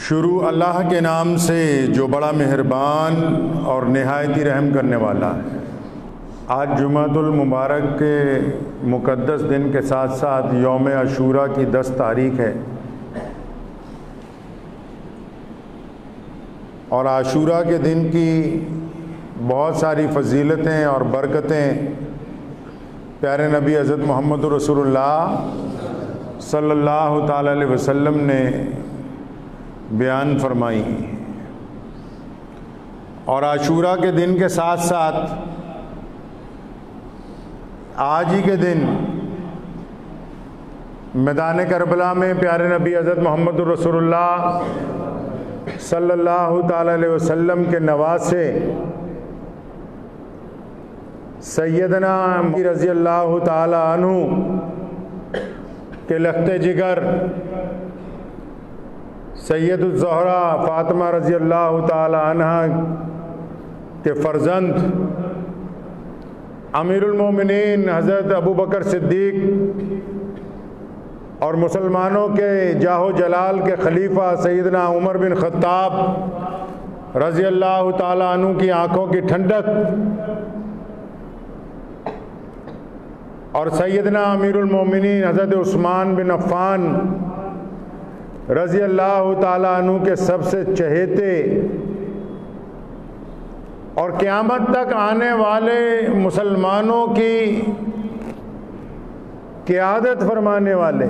شروع اللہ کے نام سے جو بڑا مہربان اور نہایت ہی رحم کرنے والا ہے۔ آج جمعۃ المبارک کے مقدس دن کے ساتھ ساتھ یوم عاشوراء کی 10 تاریخ ہے، اور عاشوراء کے دن کی بہت ساری فضیلتیں اور برکتیں پیارے نبی حضرت محمد رسول اللہ صلی اللہ تعالی علیہ وسلم نے بیان فرمائی، اور عاشوراء کے دن کے ساتھ ساتھ آج ہی کے دن میدان کربلا میں پیارے نبی حضرت محمد رسول اللہ صلی اللہ تعالی علیہ وسلم کے نواسے سیدنا علی رضی اللہ تعالی عنہ کے لخت جگر سید الزہرا فاطمہ رضی اللہ تعالی عنہ کے فرزند امیر المومنین حضرت ابوبکر صدیق اور مسلمانوں کے جاہ و جلال کے خلیفہ سیدنا عمر بن خطاب رضی اللہ تعالی عنہ کی آنکھوں کی ٹھنڈک، اور سیدنا امیر المومنین حضرت عثمان بن عفان رضی اللہ تعالی عنہ کے سب سے چہیتے اور قیامت تک آنے والے مسلمانوں کی قیادت فرمانے والے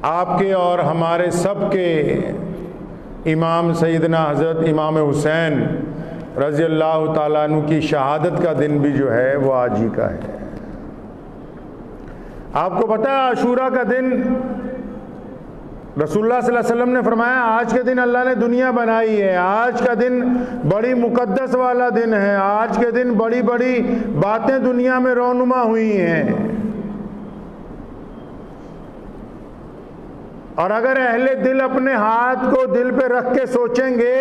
آپ کے اور ہمارے سب کے امام سیدنا حضرت امام حسین رضی اللہ تعالیٰ عنہ کی شہادت کا دن بھی جو ہے وہ آج ہی کا ہے۔ آپ کو پتہ ہے عاشوراء کا دن رسول اللہ صلی اللہ علیہ وسلم نے فرمایا آج کے دن اللہ نے دنیا بنائی ہے، آج کا دن بڑی مقدس والا دن ہے، آج کے دن بڑی بڑی باتیں دنیا میں رونما ہوئی ہیں، اور اگر اہل دل اپنے ہاتھ کو دل پہ رکھ کے سوچیں گے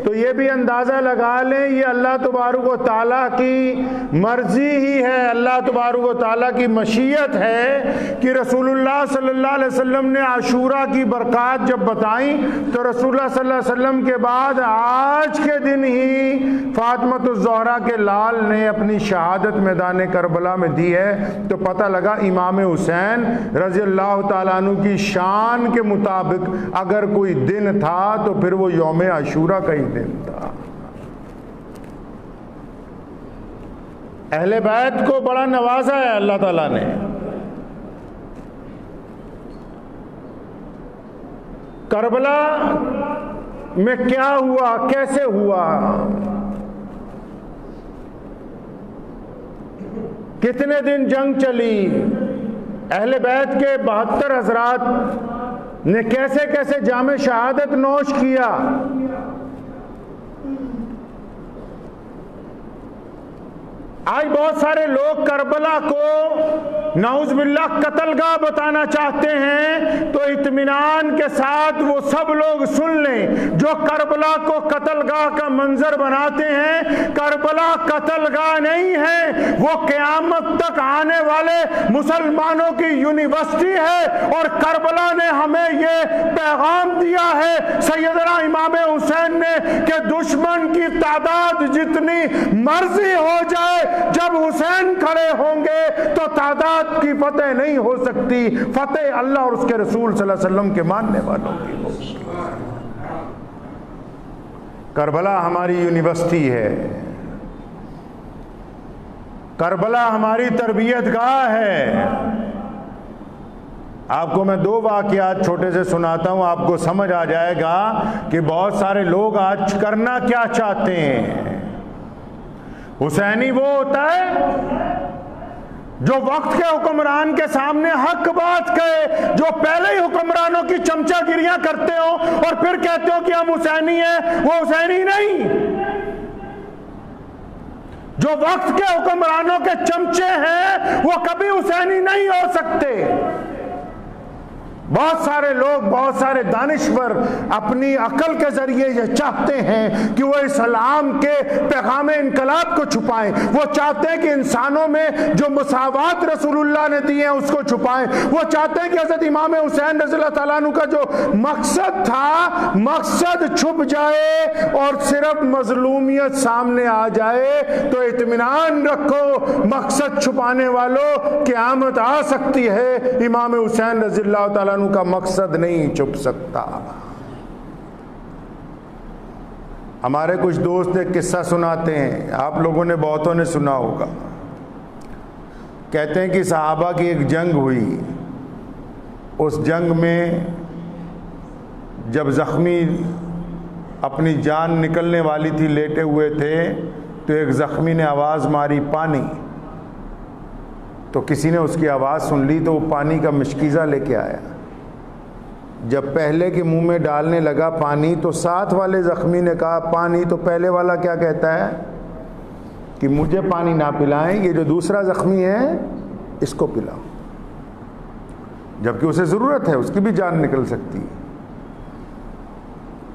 تو یہ بھی اندازہ لگا لیں یہ اللہ تبارک و تعالیٰ کی مرضی ہی ہے، اللہ تبارک و تعالیٰ کی مشیت ہے کہ رسول اللہ صلی اللہ علیہ وسلم نے عاشوراء کی برکات جب بتائیں تو رسول اللہ صلی اللہ علیہ وسلم کے بعد آج کے دن ہی فاطمۃ الزہرا کے لال نے اپنی شہادت میدان کربلا میں دی ہے، تو پتہ لگا امام حسین رضی اللہ تعالیٰ عنہ کی شان کے مطابق اگر کوئی دن تھا تو پھر وہ یوم عاشوراء کا ہی دن تھا۔ اہل بیت کو بڑا نوازا ہے اللہ تعالیٰ نے۔ کربلا میں کیا ہوا، کیسے ہوا، کتنے دن جنگ چلی، اہل بیت کے 72 حضرات نے کیسے کیسے جام شہادت نوش کیا، آج بہت سارے لوگ کربلا کو نعوذ باللہ قتل گاہ بتانا چاہتے ہیں، تو اطمینان کے ساتھ وہ سب لوگ سن لیں جو کربلا کو قتل گاہ کا منظر بناتے ہیں، کربلا قتل گاہ نہیں ہے، وہ قیامت تک آنے والے مسلمانوں کی یونیورسٹی ہے، اور کربلا نے ہمیں یہ پیغام دیا ہے سیدنا امام حسین نے کہ دشمن کی تعداد جتنی مرضی ہو جائے، جب حسین کھڑے ہوں گے تو تعداد کی فتح نہیں ہو سکتی، فتح اللہ اور اس کے رسول صلی اللہ علیہ وسلم کے ماننے والوں کی ہوگی۔ کربلا ہماری یونیورسٹی ہے، کربلا ہماری تربیت گاہ ہے۔ آپ کو میں 2 واقعات چھوٹے سے سناتا ہوں، آپ کو سمجھ آ جائے گا کہ بہت سارے لوگ آج کرنا کیا چاہتے ہیں۔ حسینی وہ ہوتا ہے جو وقت کے حکمران کے سامنے حق بات کہے، جو پہلے ہی حکمرانوں کی چمچہ گریاں کرتے ہو اور پھر کہتے ہو کہ ہم حسینی ہیں، وہ حسینی نہیں۔ جو وقت کے حکمرانوں کے چمچے ہیں وہ کبھی حسینی نہیں ہو سکتے۔ بہت سارے لوگ، بہت سارے دانشور اپنی عقل کے ذریعے یہ چاہتے ہیں کہ وہ اسلام کے پیغام انقلاب کو چھپائیں، وہ چاہتے ہیں کہ انسانوں میں جو مساوات رسول اللہ نے دی ہیں اس کو چھپائیں، وہ چاہتے ہیں کہ حضرت امام حسین رضی اللہ تعالیٰ عنہ کا جو مقصد تھا مقصد چھپ جائے اور صرف مظلومیت سامنے آ جائے۔ تو اطمینان رکھو مقصد چھپانے والوں، قیامت آ سکتی ہے، امام حسین رضی اللہ تعالیٰ عنہ کا مقصد نہیں چھپ سکتا۔ ہمارے کچھ دوست ایک قصہ سناتے ہیں، آپ لوگوں نے بہتوں نے سنا ہوگا۔ کہتے ہیں کہ صحابہ کی ایک جنگ ہوئی، اس جنگ میں جب زخمی اپنی جان نکلنے والی تھی، لیٹے ہوئے تھے، تو ایک زخمی نے آواز ماری پانی، تو کسی نے اس کی آواز سن لی تو وہ پانی کا مشکیزہ لے کے آیا۔ جب پہلے کے منہ میں ڈالنے لگا پانی تو ساتھ والے زخمی نے کہا پانی، تو پہلے والا کیا کہتا ہے کہ مجھے پانی نہ پلائیں، یہ جو دوسرا زخمی ہے اس کو پلاؤ، جبکہ اسے ضرورت ہے، اس کی بھی جان نکل سکتی ہے۔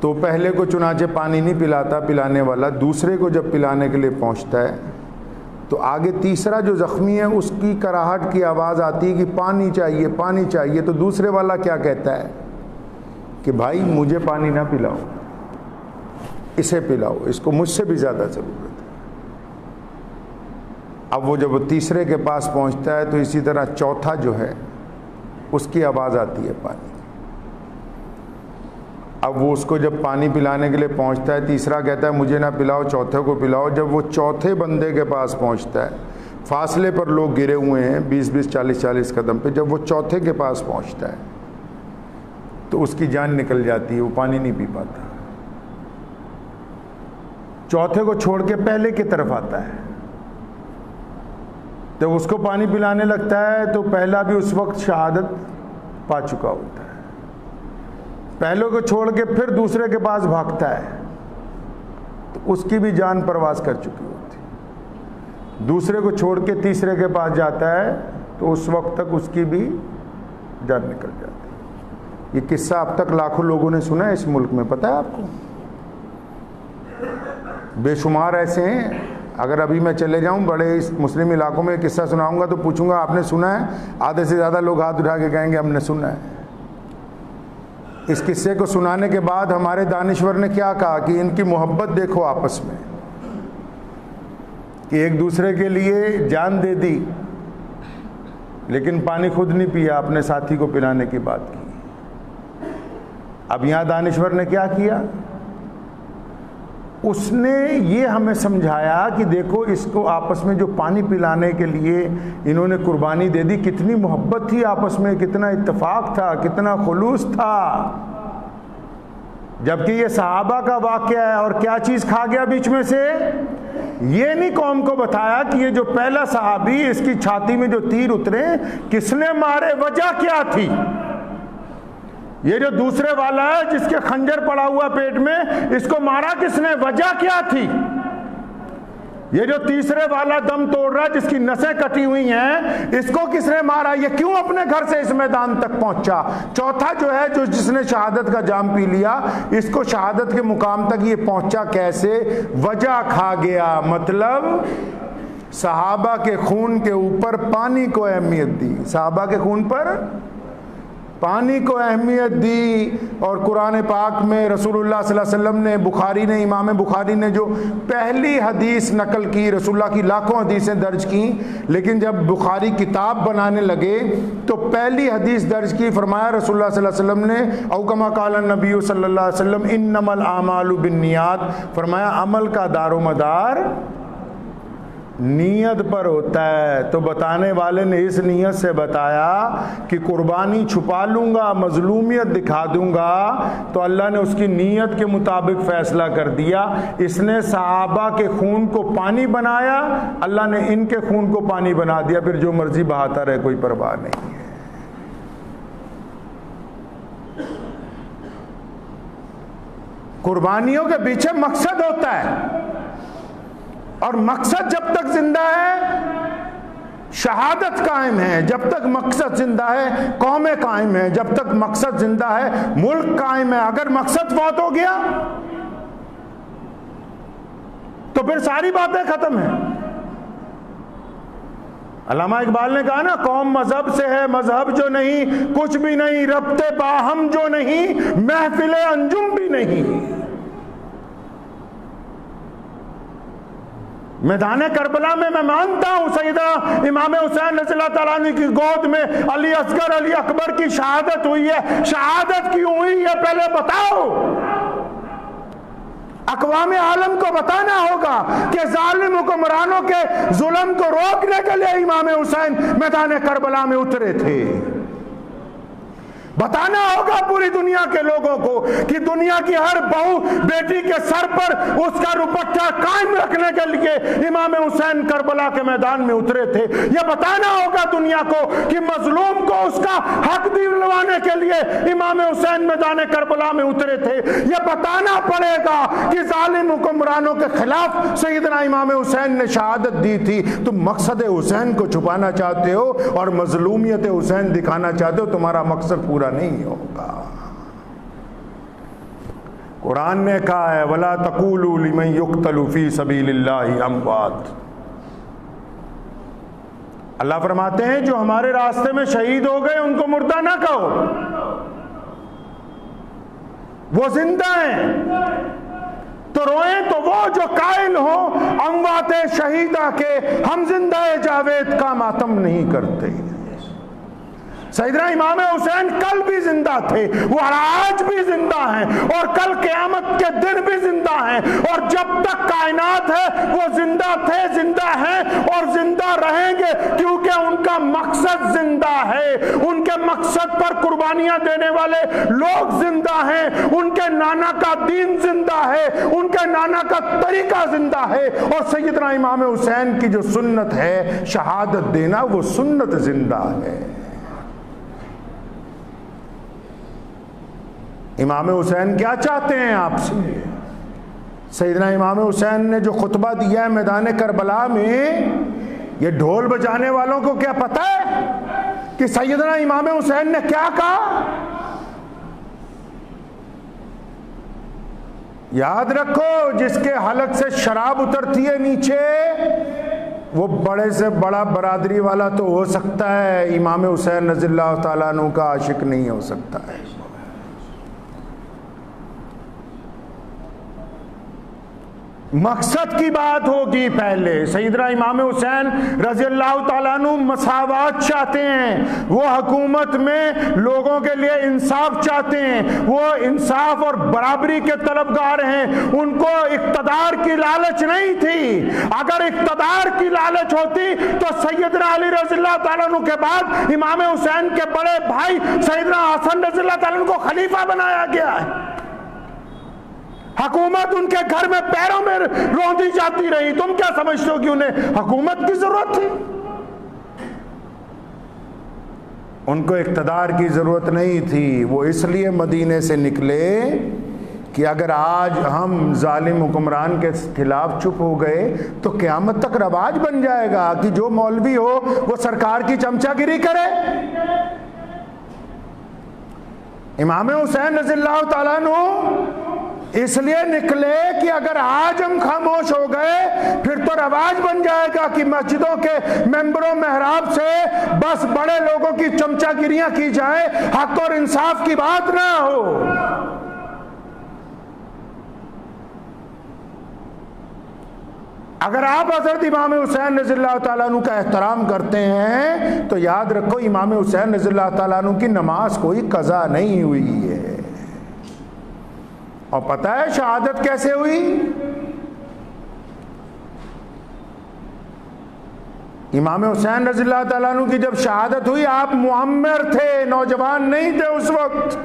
تو پہلے کو چنانچہ پانی نہیں پلاتا پلانے والا، دوسرے کو جب پلانے کے لیے پہنچتا ہے تو آگے تیسرا جو زخمی ہے اس کی کراہٹ کی آواز آتی ہے کہ پانی چاہیے پانی چاہیے، تو دوسرے والا کیا کہتا ہے کہ بھائی مجھے پانی نہ پلاؤ، اسے پلاؤ، اس کو مجھ سے بھی زیادہ ضرورت ہے۔ اب وہ جب تیسرے کے پاس پہنچتا ہے تو اسی طرح چوتھا جو ہے اس کی آواز آتی ہے پانی۔ اب وہ اس کو جب پانی پلانے کے لیے پہنچتا ہے، تیسرا کہتا ہے مجھے نہ پلاؤ، چوتھے کو پلاؤ۔ جب وہ چوتھے بندے کے پاس پہنچتا ہے، فاصلے پر لوگ گرے ہوئے ہیں 20-20 40-40 قدم پہ، جب وہ چوتھے کے پاس پہنچتا ہے تو اس کی جان نکل جاتی ہے، وہ پانی نہیں پی پاتا۔ چوتھے کو چھوڑ کے پہلے کی طرف آتا ہے، جب اس کو پانی پلانے لگتا ہے تو پہلا بھی اس وقت شہادت پا چکا ہوتا ہے۔ پہلے کو چھوڑ کے پھر دوسرے کے پاس بھاگتا ہے تو اس کی بھی جان پرواز کر چکی ہوتی ہے۔ دوسرے کو چھوڑ کے تیسرے کے پاس جاتا ہے تو اس وقت تک اس کی بھی جان نکل جاتی ہے۔ یہ قصہ اب تک لاکھوں لوگوں نے سنا ہے اس ملک میں، پتہ ہے آپ کو؟ بے شمار ایسے ہیں، اگر ابھی میں چلے جاؤں بڑے اس مسلم علاقوں میں قصہ سناؤں گا تو پوچھوں گا آپ نے سنا ہے؟ آدھے سے زیادہ لوگ ہاتھ اٹھا کے کہیں گے ہم نے سنا ہے۔ اس قصے کو سنانے کے بعد ہمارے دانشور نے کیا کہا کہ ان کی محبت دیکھو آپس میں، کہ ایک دوسرے کے لیے جان دے دی لیکن پانی خود نہیں پیا، اپنے ساتھی کو پلانے کی بات کی۔ اب یہاں دانشور نے کیا کیا؟ اس نے یہ ہمیں سمجھایا کہ دیکھو اس کو آپس میں جو پانی پلانے کے لیے انہوں نے قربانی دے دی، کتنی محبت تھی آپس میں، کتنا اتفاق تھا، کتنا خلوص تھا، جبکہ یہ صحابہ کا واقعہ ہے۔ اور کیا چیز کھا گیا بیچ میں سے؟ یہ نہیں قوم کو بتایا کہ یہ جو پہلا صحابی اس کی چھاتی میں جو تیر اترے کس نے مارے، وجہ کیا تھی؟ یہ جو دوسرے والا ہے جس کے خنجر پڑا ہوا پیٹ میں، اس کو مارا کس نے، وجہ کیا تھی؟ یہ جو تیسرے والا دم توڑ رہا ہے جس کی نسیں کٹی ہوئی ہیں، اس کو کس نے مارا، یہ کیوں اپنے گھر سے اس میدان تک پہنچا؟ چوتھا جو ہے جس نے شہادت کا جام پی لیا، اس کو شہادت کے مقام تک یہ پہنچا کیسے؟ وجہ کھا گیا، مطلب صحابہ کے خون کے اوپر پانی کو اہمیت دی، صحابہ کے خون پر پانی کو اہمیت دی۔ اور قرآن پاک میں رسول اللہ صلی اللہ علیہ وسلم نے، بخاری نے، امام بخاری نے جو پہلی حدیث نقل کی، رسول اللہ کی لاکھوں حدیثیں درج کی، لیکن جب بخاری کتاب بنانے لگے تو پہلی حدیث درج کی، فرمایا رسول اللہ صلی اللہ علیہ وسلم نے، او کما قال النبی صلی اللہ علیہ وسلم انما الاعمال بالنیات، فرمایا عمل کا دار و مدار نیت پر ہوتا ہے۔ تو بتانے والے نے اس نیت سے بتایا کہ قربانی چھپا لوں گا، مظلومیت دکھا دوں گا، تو اللہ نے اس کی نیت کے مطابق فیصلہ کر دیا۔ اس نے صحابہ کے خون کو پانی بنایا، اللہ نے ان کے خون کو پانی بنا دیا، پھر جو مرضی بہاتا رہے، کوئی پرواہ نہیں ہے۔ قربانیوں کے پیچھے مقصد ہوتا ہے، اور مقصد جب تک زندہ ہے شہادت قائم ہے جب تک مقصد زندہ ہے، قومیں قائم ہیں جب تک مقصد زندہ ہے، ملک قائم ہے۔ اگر مقصد فوت ہو گیا تو پھر ساری باتیں ختم ہیں۔ علامہ اقبال نے کہا نا، قوم مذہب سے ہے مذہب جو نہیں، کچھ بھی نہیں ربط باہم جو نہیں، محفل انجم بھی نہیں۔ میدان کربلا میں میں مانتا ہوں سیدنا امام حسین رضی اللہ تعالیٰ عنہ کی گود میں علی اصغر علی اکبر کی شہادت ہوئی ہے۔ شہادت کیوں ہوئی ہے پہلے بتاؤ۔ اقوام عالم کو بتانا ہوگا کہ ظالم حکمرانوں کے ظلم کو روکنے کے لیے امام حسین میدان کربلا میں اترے تھے۔ بتانا ہوگا پوری دنیا کے لوگوں کو کہ دنیا کی ہر بہو بیٹی کے سر پر اس کا دوپٹہ قائم رکھنے کے لیے امام حسین کربلا کے میدان میں اترے تھے۔ یہ بتانا ہوگا دنیا کو کہ مظلوم کو اس کا حق دلوانے کے لیے امام حسین میدان کربلا میں اترے تھے۔ یہ بتانا پڑے گا کہ ظالم حکمرانوں کے خلاف سیدنا امام حسین نے شہادت دی تھی۔ تم مقصد حسین کو چھپانا چاہتے ہو اور مظلومیت حسین دکھانا چاہتے ہو، تمہارا مقصد پورا نہیں ہوگا۔ قرآن نے کہا ہے وَلَا تَقُولُوا لِمَنْ يُقْتَلُ فِي سَبِيلِ اللَّهِ أَمْوَاتٌ۔ اللہ فرماتے ہیں جو ہمارے راستے میں شہید ہو گئے ان کو مردہ نہ کہو، وہ زندہ ہیں۔ تو روئیں تو وہ جو قائل ہو اموات شہیدہ کے، ہم زندہ جاوید کا ماتم نہیں کرتے۔ سیدنا امام حسین کل بھی زندہ تھے، وہ آج بھی زندہ ہیں، اور کل قیامت کے دن بھی زندہ ہیں، اور جب تک کائنات ہے وہ زندہ تھے، زندہ ہیں اور زندہ رہیں گے، کیونکہ ان کا مقصد زندہ ہے۔ ان کے مقصد پر قربانیاں دینے والے لوگ زندہ ہیں، ان کے نانا کا دین زندہ ہے، ان کے نانا کا طریقہ زندہ ہے، اور سیدنا امام حسین کی جو سنت ہے شہادت دینا، وہ سنت زندہ ہے۔ امام حسین کیا چاہتے ہیں آپ سے؟ سیدنا امام حسین نے جو خطبہ دیا ہے میدان کربلا میں، یہ ڈھول بجانے والوں کو کیا پتہ ہے کہ سیدنا امام حسین نے کیا کہا؟ یاد رکھو، جس کے حلق سے شراب اترتی ہے نیچے، وہ بڑے سے بڑا برادری والا تو ہو سکتا ہے، امام حسین رضی اللہ تعالیٰ عنہ کا عاشق نہیں ہو سکتا ہے۔ مقصد کی بات ہوگی پہلے۔ سیدنا امام حسین رضی اللہ تعالیٰ عنہ مساوات چاہتے ہیں، وہ حکومت میں لوگوں کے لیے انصاف چاہتے ہیں، وہ انصاف اور برابری کے طلبگار ہیں۔ ان کو اقتدار کی لالچ نہیں تھی۔ اگر اقتدار کی لالچ ہوتی تو سیدنا علی رضی اللہ تعالیٰ عنہ کے بعد امام حسین کے بڑے بھائی سیدنا حسن رضی اللہ تعالیٰ عنہ کو خلیفہ بنایا گیا ہے۔ حکومت ان کے گھر میں پیروں میں روندی جاتی رہی، تم کیا سمجھتے ہو کہ انہیں حکومت کی ضرورت تھی؟ ان کو اقتدار کی ضرورت نہیں تھی۔ وہ اس لیے مدینے سے نکلے کہ اگر آج ہم ظالم حکمران کے خلاف چپ ہو گئے تو قیامت تک رواج بن جائے گا کہ جو مولوی ہو وہ سرکار کی چمچہ گیری کرے۔ امام حسین رضی اللہ تعالیٰ عنہ اس لیے نکلے کہ اگر آج ہم خاموش ہو گئے پھر تو رواج بن جائے گا کہ مسجدوں کے ممبروں محراب سے بس بڑے لوگوں کی چمچہ گیریاں کی جائیں، حق اور انصاف کی بات نہ ہو۔ اگر آپ حضرت امام حسین رضی اللہ تعالیٰ عنہ کا احترام کرتے ہیں تو یاد رکھو امام حسین رضی اللہ تعالیٰ عنہ کی نماز کوئی قضا نہیں ہوئی ہے۔ اور پتہ ہے شہادت کیسے ہوئی؟ امام حسین رضی اللہ تعالیٰ عنہ کی جب شہادت ہوئی، آپ معمر تھے، نوجوان نہیں تھے اس وقت،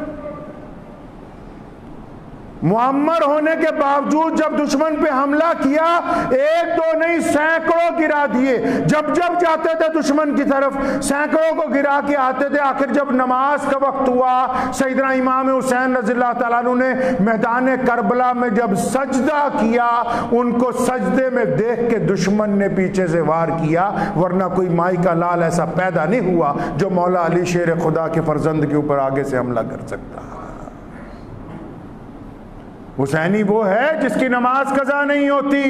معمر ہونے کے باوجود جب دشمن پہ حملہ کیا، ایک دو نہیں سینکڑوں گرا دیے، جب جاتے تھے دشمن کی طرف سینکڑوں کو گرا کے آتے تھے۔ آخر جب نماز کا وقت ہوا، سیدنا امام حسین رضی اللہ تعالیٰ عنہ نے میدان کربلا میں جب سجدہ کیا، ان کو سجدے میں دیکھ کے دشمن نے پیچھے سے وار کیا، ورنہ کوئی مائی کا لال ایسا پیدا نہیں ہوا جو مولا علی شیر خدا کے فرزند کے اوپر آگے سے حملہ کر سکتا۔ حسینی وہ ہے جس کی نماز قضا نہیں ہوتی،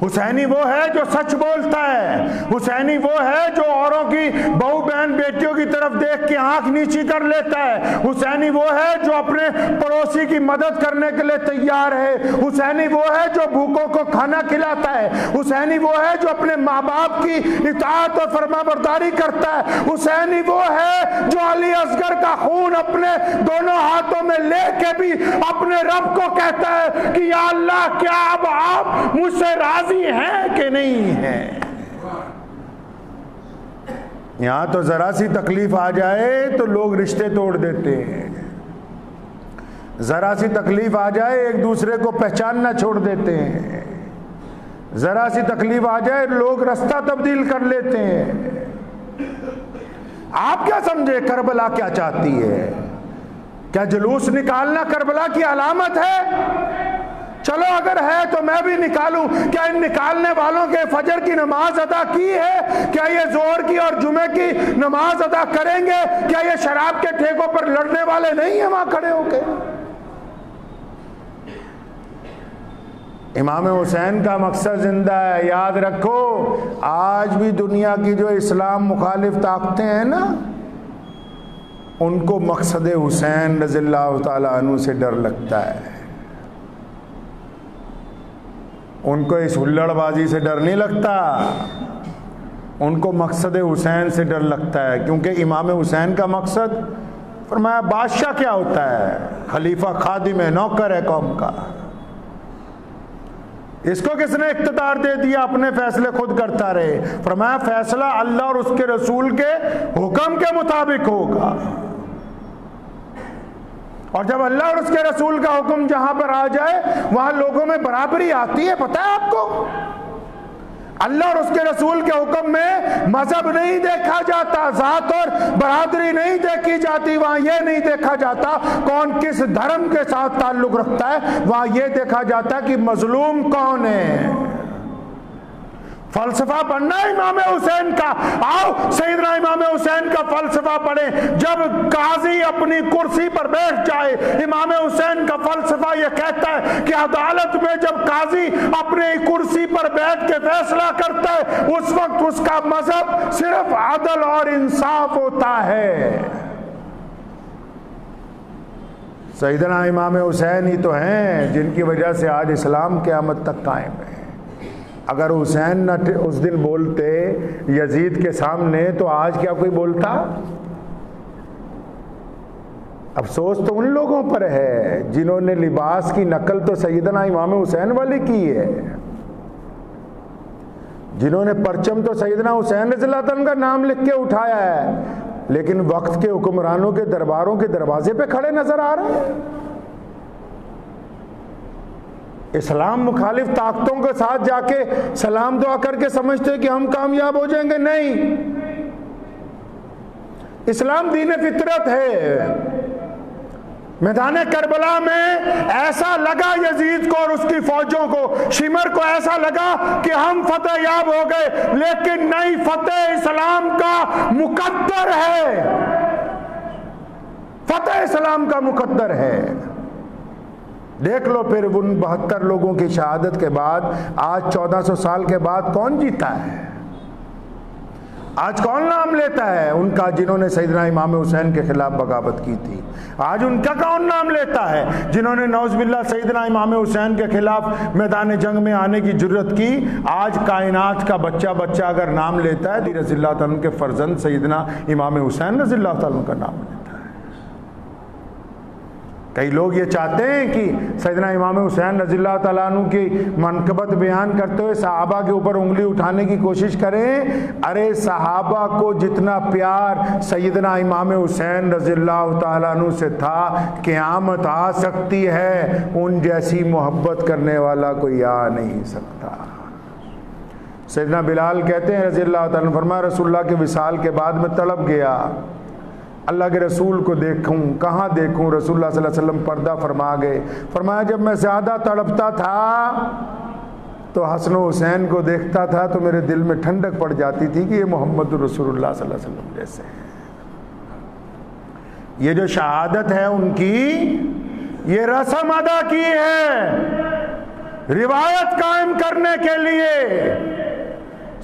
حسینی وہ ہے جو سچ بولتا ہے، حسینی وہ ہے جو اوروں کی بہو بہن بیٹیوں کی طرف دیکھ کے آنکھ نیچی کر لیتا ہے، حسینی وہ ہے جو اپنے پڑوسی کی مدد کرنے کے لیے تیار ہے، حسینی وہ ہے جو بھوکوں کو کھانا کھلاتا ہے، حسینی وہ ہے جو اپنے ماں باپ کی اطاعت اور فرما برداری کرتا ہے، حسینی وہ ہے جو علی اصغر کا خون اپنے دونوں ہاتھوں میں لے کے بھی اپنے رب کو کہتا ہے کہ یا اللہ کیا اب آپ مجھ سے راضی ہیں کہ نہیں ہیں۔ یہاں تو ذرا سی تکلیف آ جائے تو لوگ رشتے توڑ دیتے ہیں، ذرا سی تکلیف آ جائے ایک دوسرے کو پہچاننا چھوڑ دیتے ہیں، ذرا سی تکلیف آ جائے لوگ رستہ تبدیل کر لیتے ہیں۔ آپ کیا سمجھے کربلا کیا چاہتی ہے؟ کیا جلوس نکالنا کربلا کی علامت ہے؟ چلو اگر ہے تو میں بھی نکالوں۔ کیا ان نکالنے والوں کے فجر کی نماز ادا کی ہے؟ کیا یہ ظہر کی اور جمعے کی نماز ادا کریں گے؟ کیا یہ شراب کے ٹھیکوں پر لڑنے والے نہیں ہیں وہاں کھڑے ہو کے؟ امام حسین کا مقصد زندہ ہے، یاد رکھو۔ آج بھی دنیا کی جو اسلام مخالف طاقتیں ہیں نا، ان کو مقصد حسین رضی اللہ تعالیٰ عنہ سے ڈر لگتا ہے، ان کو اس ہلڑ بازی سے ڈر نہیں لگتا، ان کو مقصد حسین سے ڈر لگتا ہے، کیونکہ امام حسین کا مقصد فرمایا بادشاہ کیا ہوتا ہے؟ خلیفہ خادم ہے، نوکر ہے قوم کا۔ اس کو کس نے اقتدار دے دیا اپنے فیصلے خود کرتا رہے؟ فرمایا فیصلہ اللہ اور اس کے رسول کے حکم کے مطابق ہوگا، اور جب اللہ اور اس کے رسول کا حکم جہاں پر آ جائے وہاں لوگوں میں برابری آتی ہے۔ پتہ ہے آپ کو اللہ اور اس کے رسول کے حکم میں مذہب نہیں دیکھا جاتا، ذات اور برادری نہیں دیکھی جاتی، وہاں یہ نہیں دیکھا جاتا کون کس دھرم کے ساتھ تعلق رکھتا ہے، وہاں یہ دیکھا جاتا کہ مظلوم کون ہے۔ فلسفہ پڑھنا ہے امام حسین کا، آؤ سیدنا امام حسین کا فلسفہ پڑھیں۔ جب قاضی اپنی کرسی پر بیٹھ جائے، امام حسین کا فلسفہ یہ کہتا ہے کہ عدالت میں جب قاضی اپنے کرسی پر بیٹھ کے فیصلہ کرتا ہے، اس وقت اس کا مذہب صرف عدل اور انصاف ہوتا ہے۔ سیدنا امام حسین ہی تو ہیں جن کی وجہ سے آج اسلام قیامت تک قائم ہے۔ اگر حسین نہ اس دن بولتے یزید کے سامنے تو آج کیا کوئی بولتا؟ افسوس تو ان لوگوں پر ہے جنہوں نے لباس کی نقل تو سیدنا امام حسین والی کی ہے، جنہوں نے پرچم تو سیدنا حسین رضی اللہ عنہ کا نام لکھ کے اٹھایا ہے، لیکن وقت کے حکمرانوں کے درباروں کے دروازے پہ کھڑے نظر آ رہے ہیں۔ اسلام مخالف طاقتوں کے ساتھ جا کے سلام دعا کر کے سمجھتے کہ ہم کامیاب ہو جائیں گے، نہیں۔ اسلام دین فطرت ہے۔ میدان کربلا میں ایسا لگا یزید کو اور اس کی فوجوں کو، شمر کو ایسا لگا کہ ہم فتح یاب ہو گئے، لیکن نئی فتح اسلام کا مقدر ہے، فتح اسلام کا مقدر ہے۔ دیکھ لو پھر ان 72 لوگوں کی شہادت کے بعد آج 1400 سال کے بعد کون جیتا ہے؟ آج کون نام لیتا ہے ان کا جنہوں نے سیدنا امام حسین کے خلاف بغاوت کی تھی؟ آج ان کا کون نام لیتا ہے جنہوں نے نعوذ باللہ سیدنا امام حسین کے خلاف میدان جنگ میں آنے کی جرت کی؟ آج کائنات کا بچہ اگر نام لیتا ہے رضی اللہ تعالیٰ کے فرزند سیدنا امام حسین رضی اللہ تعالیٰ کا نام لیتا ہے۔ کئی لوگ یہ چاہتے ہیں کہ سیدنا امام حسین رضی اللہ تعالیٰ عنہ کی منقبت بیان کرتے ہوئے صحابہ کے اوپر انگلی اٹھانے کی کوشش کریں. ارے صحابہ کو جتنا پیار سیدنا امام حسین رضی اللہ تعالیٰ عنہ سے تھا، قیامت آ سکتی ہے ان جیسی محبت کرنے والا کوئی آ نہیں سکتا. سیدنا بلال کہتے ہیں رضی اللہ تعالیٰ عنہ، فرمایا رسول اللہ کے وصال کے بعد میں تڑپ گیا، اللہ کے رسول کو دیکھوں کہاں دیکھوں. رسول اللہ صلی اللہ علیہ وسلم پردہ فرما گئے. فرمایا جب میں زیادہ تڑپتا تھا تو حسن و حسین کو دیکھتا تھا تو میرے دل میں ٹھنڈک پڑ جاتی تھی کہ یہ محمد رسول اللہ صلی اللہ علیہ وسلم جیسے ہیں. یہ جو شہادت ہے ان کی، یہ رسم ادا کی ہے روایت قائم کرنے کے لیے.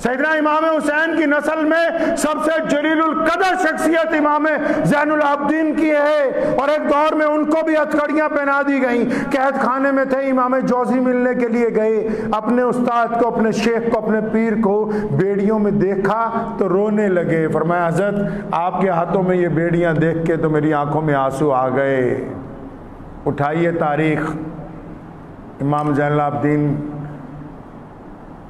سیدنا امام حسین کی نسل میں سب سے جلیل القدر شخصیت امام زین العابدین کی ہے، اور ایک دور میں ان کو بھی ہتھکڑیاں پہنا دی گئیں. قید خانے میں تھے، امام جوزی ملنے کے لیے گئے، اپنے استاد کو، اپنے شیخ کو، اپنے پیر کو بیڑیوں میں دیکھا تو رونے لگے. فرمایا حضرت آپ کے ہاتھوں میں یہ بیڑیاں دیکھ کے تو میری آنکھوں میں آنسو آ گئے. اٹھائیے تاریخ، امام زین العابدین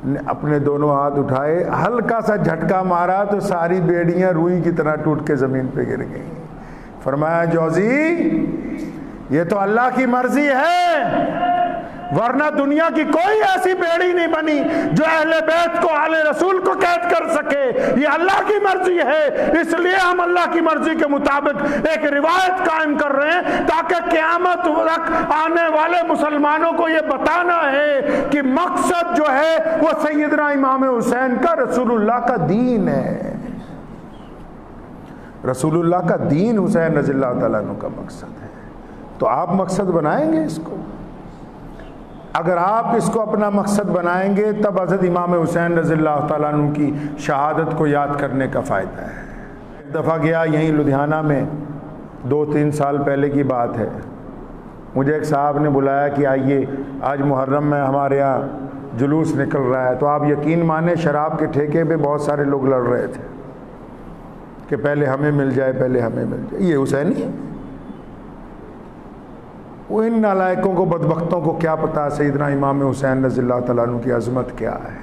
نے اپنے دونوں ہاتھ اٹھائے، ہلکا سا جھٹکا مارا تو ساری بیڑیاں روئی کی طرح ٹوٹ کے زمین پہ گر گئیں. فرمایا جوزی یہ تو اللہ کی مرضی ہے، ورنہ دنیا کی کوئی ایسی بیڑی نہیں بنی جو اہل بیت کو، اہل رسول کو قید کر سکے. یہ اللہ کی مرضی ہے، اس لیے ہم اللہ کی مرضی کے مطابق ایک روایت قائم کر رہے ہیں تاکہ قیامت تک آنے والے مسلمانوں کو یہ بتانا ہے کہ مقصد جو ہے وہ سیدنا امام حسین کا، رسول اللہ کا دین ہے. رسول اللہ کا دین حسین رضی اللہ تعالیٰ عنہ کا مقصد ہے. تو آپ مقصد بنائیں گے اس کو؟ اگر آپ اس کو اپنا مقصد بنائیں گے تب حضرت امام حسین رضی اللہ تعالیٰ عنہ کی شہادت کو یاد کرنے کا فائدہ ہے. ایک دفعہ گیا یہیں لدھیانہ میں، 2-3 سال پہلے کی بات ہے. مجھے ایک صاحب نے بلایا کہ آئیے آج محرم میں ہمارے ہاں جلوس نکل رہا ہے. تو آپ یقین مانیں شراب کے ٹھیکے پہ بہت سارے لوگ لڑ رہے تھے کہ پہلے ہمیں مل جائے، پہلے ہمیں مل جائے. یہ حسینی ہے؟ وہ ان نالائقوں کو، بدبختوں کو کیا پتا سیدنا امام حسین رضی اللہ تعالیٰ عنہ کی عظمت کیا ہے.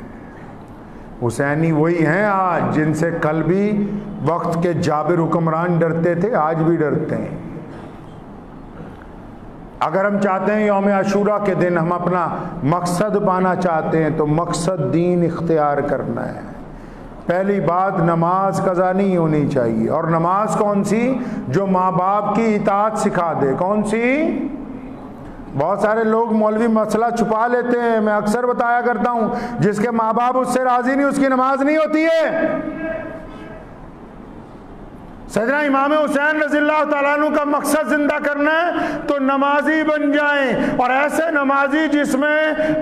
حسینی وہی ہیں آج جن سے کل بھی وقت کے جابر حکمران ڈرتے تھے، آج بھی ڈرتے ہیں. اگر ہم چاہتے ہیں یوم عاشورہ کے دن ہم اپنا مقصد پانا چاہتے ہیں تو مقصد دین اختیار کرنا ہے. پہلی بات، نماز قضا نہیں ہونی چاہیے. اور نماز کون سی؟ جو ماں باپ کی اطاعت سکھا دے. کون سی؟ بہت سارے لوگ مولوی مسئلہ چھپا لیتے ہیں. میں اکثر بتایا کرتا ہوں جس کے ماں باپ اس سے راضی نہیں اس کی نماز نہیں ہوتی ہے. سیدنا امام حسین رضی اللہ تعالیٰ عنہ کا مقصد زندہ کرنا ہے تو نمازی بن جائیں، اور ایسے نمازی جس میں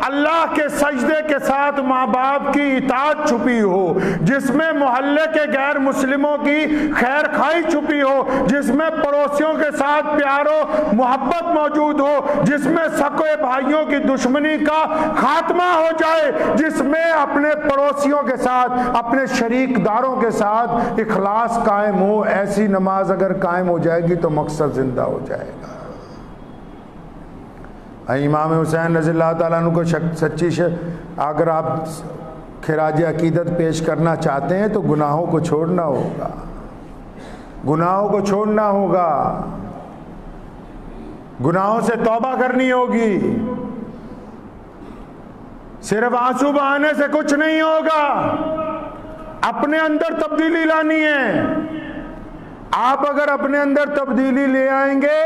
اللہ کے سجدے کے ساتھ ماں باپ کی اطاعت چھپی ہو، جس میں محلے کے غیر مسلموں کی خیر خواہی چھپی ہو، جس میں پڑوسیوں کے ساتھ پیار و محبت موجود ہو، جس میں سگے بھائیوں کی دشمنی کا خاتمہ ہو جائے، جس میں اپنے پڑوسیوں کے ساتھ، اپنے شریک داروں کے ساتھ اخلاص قائم ہو. ایسی نماز اگر قائم ہو جائے گی تو مقصد زندہ ہو جائے گا. امام حسین رضی اللہ تعالیٰ عنہ کو سچی اگر آپ خراج عقیدت پیش کرنا چاہتے ہیں تو گناہوں کو چھوڑنا ہوگا، گناہوں کو چھوڑنا ہوگا، گناہوں سے توبہ کرنی ہوگی. صرف آنسو بہانے سے کچھ نہیں ہوگا، اپنے اندر تبدیلی لانی ہے. آپ اگر اپنے اندر تبدیلی لے آئیں گے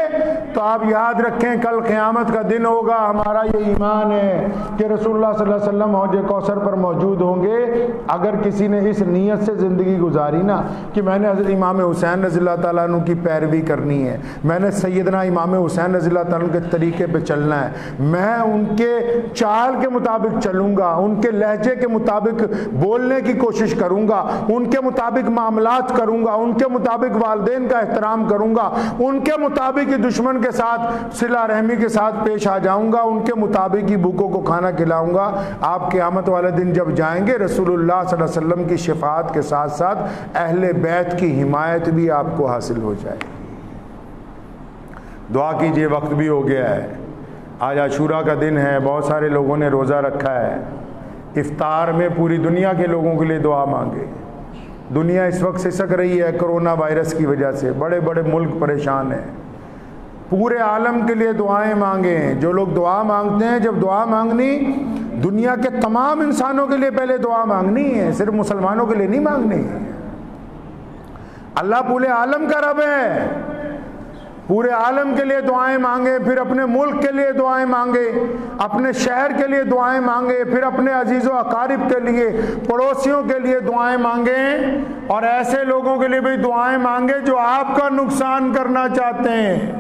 تو آپ یاد رکھیں کل قیامت کا دن ہوگا. ہمارا یہ ایمان ہے کہ رسول اللہ صلی اللہ علیہ وسلم حوض کوثر پر موجود ہوں گے. اگر کسی نے اس نیت سے زندگی گزاری نا کہ میں نے حضرت امام حسین رضی اللہ تعالیٰ عنہ کی پیروی کرنی ہے، میں نے سیدنا امام حسین رضی اللہ تعالیٰ عنہ کے طریقے پہ چلنا ہے، میں ان کے چال کے مطابق چلوں گا، ان کے لہجے کے مطابق بولنے کی کوشش کروں گا، ان کے مطابق معاملات کروں گا، ان کے مطابق والدین کا احترام کروں گا، ان کے مطابق ہی دشمن کے ساتھ صلہ رحمی کے ساتھ پیش آ جاؤں گا، ان کے مطابق ہی بھوکوں کو کھانا کھلاؤں گا. آپ قیامت والے دن جب جائیں گے رسول اللہ صلی اللہ علیہ وسلم کی شفاعت کے ساتھ ساتھ اہل بیت کی حمایت بھی آپ کو حاصل ہو جائے. دعا کیجئے، وقت بھی ہو گیا ہے۔ آج عاشورہ کا دن ہے، بہت سارے لوگوں نے روزہ رکھا ہے۔ افطار میں پوری دنیا کے لوگوں کے لیے دعا مانگے۔ دنیا اس وقت سسک رہی ہے کرونا وائرس کی وجہ سے، بڑے بڑے ملک پریشان ہیں۔ پورے عالم کے لیے دعائیں مانگیں۔ جو لوگ دعا مانگتے ہیں، جب دعا مانگنی دنیا کے تمام انسانوں کے لیے پہلے دعا مانگنی ہے، صرف مسلمانوں کے لیے نہیں مانگنی۔ اللہ پورے عالم کا رب ہے، پورے عالم کے لیے دعائیں مانگے، پھر اپنے ملک کے لیے دعائیں مانگے، اپنے شہر کے لیے دعائیں مانگے، پھر اپنے عزیز و اقارب کے لیے، پڑوسیوں کے لیے دعائیں مانگیں، اور ایسے لوگوں کے لیے بھی دعائیں مانگے جو آپ کا نقصان کرنا چاہتے ہیں۔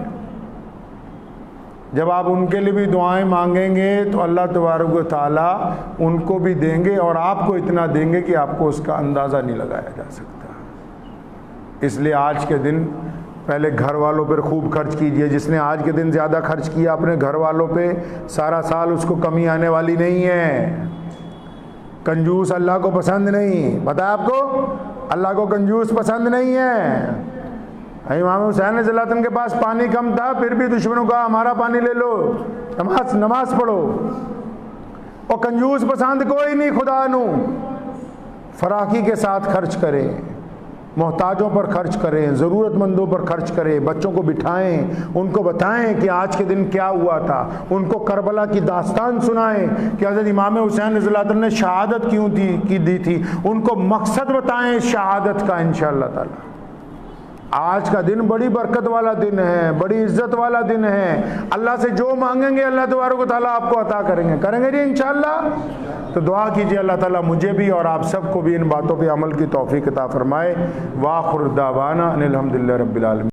جب آپ ان کے لیے بھی دعائیں مانگیں گے تو اللہ تبارک و تعالیٰ ان کو بھی دیں گے، اور آپ کو اتنا دیں گے کہ آپ کو اس کا اندازہ نہیں لگایا جا سکتا۔ اس لیے آج کے دن پہلے گھر والوں پر خوب خرچ کیجئے۔ جس نے آج کے دن زیادہ خرچ کیا اپنے گھر والوں پہ، سارا سال اس کو کمی آنے والی نہیں ہے۔ کنجوس اللہ کو پسند نہیں، پتہ ہے آپ کو؟ اللہ کو کنجوس پسند نہیں ہے۔ امام حسین رضی اللہ عنہ کے پاس پانی کم تھا، پھر بھی دشمنوں کا ہمارا پانی لے لو، نماز پڑھو۔ اور کنجوس پسند کوئی نہیں خدا نو۔ فراخی کے ساتھ خرچ کریں، محتاجوں پر خرچ کریں، ضرورت مندوں پر خرچ کریں، بچوں کو بٹھائیں، ان کو بتائیں کہ آج کے دن کیا ہوا تھا، ان کو کربلا کی داستان سنائیں کہ حضرت امام حسین رضی اللہ عنہ نے شہادت کیوں دی تھی، ان کو مقصد بتائیں شہادت کا انشاءاللہ تعالی۔ آج کا دن بڑی برکت والا دن ہے، بڑی عزت والا دن ہے۔ اللہ سے جو مانگیں گے اللہ تبارک و تعالیٰ آپ کو عطا کریں گے جی انشاءاللہ۔ تو دعا کیجئے اللہ تعالیٰ مجھے بھی اور آپ سب کو بھی ان باتوں پہ عمل کی توفیق عطا فرمائے۔ وآخر دعوانا ان الحمدللہ رب العالمین۔